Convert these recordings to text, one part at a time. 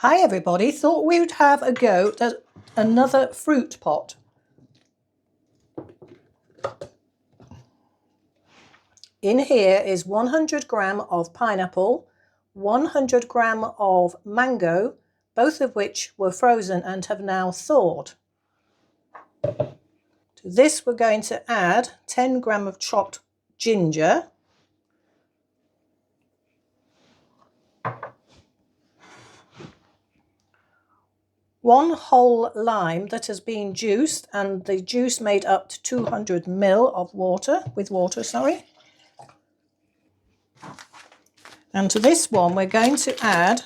Hi everybody, thought we would have a go at another fruit pot. In here is 100 gram of pineapple, 100 gram of mango, both of which were frozen and have now thawed. To this we're going to add 10 gram of chopped ginger, one whole lime that has been juiced, and the juice made up to 200 ml of water, And to this one we're going to add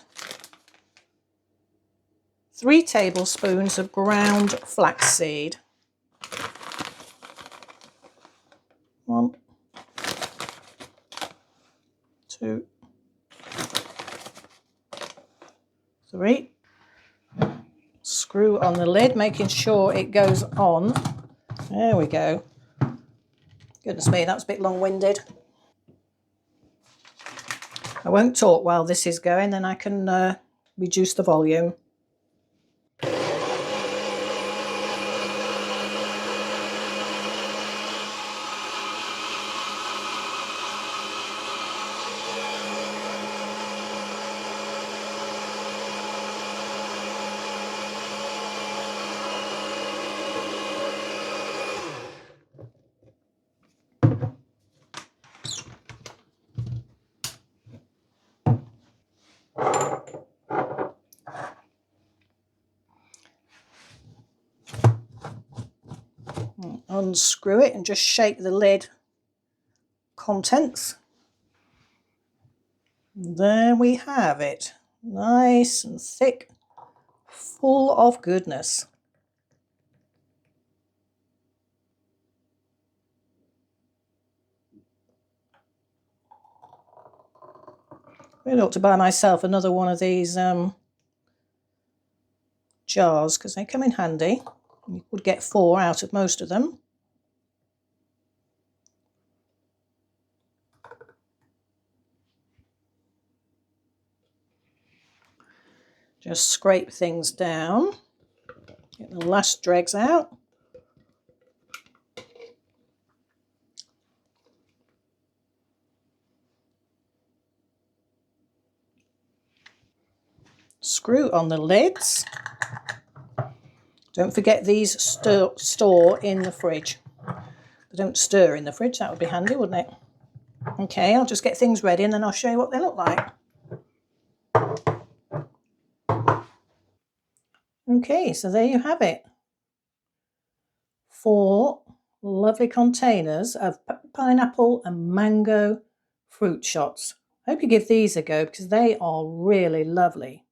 3 tablespoons of ground flaxseed. 1, 2, 3. Screw on the lid, making sure it goes on. There we go. Goodness me, that was a bit long-winded. I won't talk while this is going, then I can reduce the volume. Unscrew it and just shake the lid contents. There we have it, nice and thick, full of goodness. I ought to buy myself another one of these jars because they come in handy. You could get 4 out of most of them. Just scrape things down, get the last dregs out. Screw on the lids. Don't forget these store in the fridge. They don't stir in the fridge, that would be handy, wouldn't it? Okay, I'll just get things ready and then I'll show you what they look like. Okay, so there you have it. 4 lovely containers of pineapple and mango fruit shots. I hope you give these a go because they are really lovely.